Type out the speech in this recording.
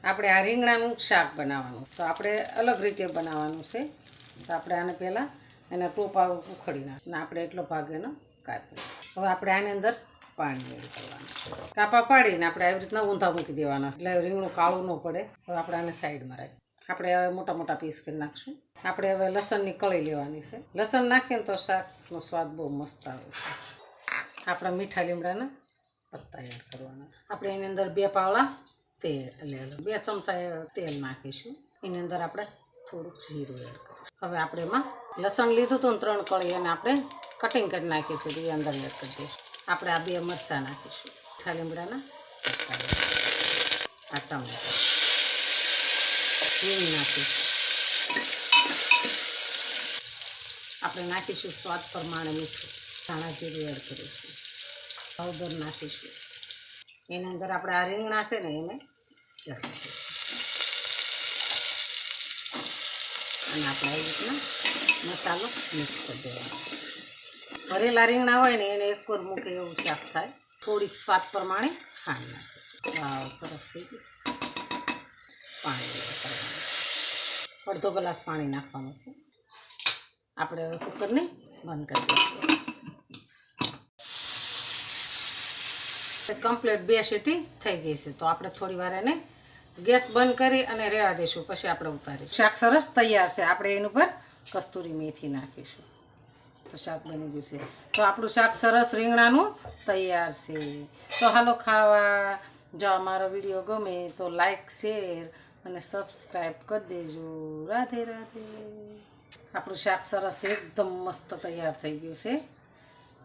આપણે આ રીંગણાનું શાક બનાવવાનું, તો આપણે અલગ રીતે બનાવવાનું છે. તો આપણે આને પહેલાં એના ટોપા ઉખડી નાખીને આપણે એટલો ભાગ એનો કાપી. હવે આપણે આની અંદર પાણી એડ કરવાનું, કાપા પાડીને આપણે આવી રીતના ઊંધા મૂકી દેવાના, એટલે રીંગણું કાળું ન પડે. હવે આપણે આને સાઈડમાં રાખીએ. આપણે હવે મોટા મોટા પીસ કરી નાખશું. આપણે હવે લસણની કળી લેવાની છે. લસણ નાખીએ ને તો શાકનો સ્વાદ બહુ મસ્ત આવે છે. આપણા મીઠા લીમડાના પત્તા એડ કરવાના. આપણે એની અંદર 2 પાવડા તેલ, 2 ચમચા તેલ નાખીશું. એની અંદર આપણે થોડુંક જીરું એડ કરીશું. હવે આપણે એમાં લસણ લીધું હતું ને 3 કળી, અને આપણે કટિંગ કરી નાખીશું. એ અંદર એડ કરી દઈશું. આપણે આ 2 મરચાં નાખીશું, મીઠા લીમડાના પત્તા, આ ટમેટા, હિંગ નાખીશું. આપણે નાખીશું સ્વાદ પ્રમાણે મીઠું, ધાણા જીરું એડ કરીશું, હળદર નાખીશું. એની અંદર આપણે આ રીંગણા છે ને એને એડ કરીશું, અને આપણે આવી રીતના મસાલો મિક્સ કરી દેવાનો. ભરેલા રીંગણા હોય ને એને એક મૂકે એવું શાક થાય. થોડીક સ્વાદ પ્રમાણે ખાંડ નાખીશું. વાવ, સરસ થઈ ગયું. પાણી એડ કરવાનું, અડધો ગ્લાસ પાણી નાખવાનું છે. આપણે હવે કુકરને બંધ કરી દઈશું. કમ્પ્લીટ 2 સીટી થઈ ગઈ છે. તો આપણે થોડી વાર એને ગેસ બંધ કરી અને રહેવા દઈશું, પછી આપણે ઉતારીશું. શાક સરસ તૈયાર છે. આપણે એની ઉપર કસ્તુરી મેથી નાખીશું તો શાક બની ગયું છે. તો આપણું શાક સરસ રીંગણાનું તૈયાર છે. તો હાલો ખાવા. જો અમારો વિડીયો ગમે તો લાઈક, શેર અને સબસ્ક્રાઈબ કરી દેજો. રાધે રાધે. આપણું શાક સરસ એકદમ મસ્ત તૈયાર થઈ ગયું છે.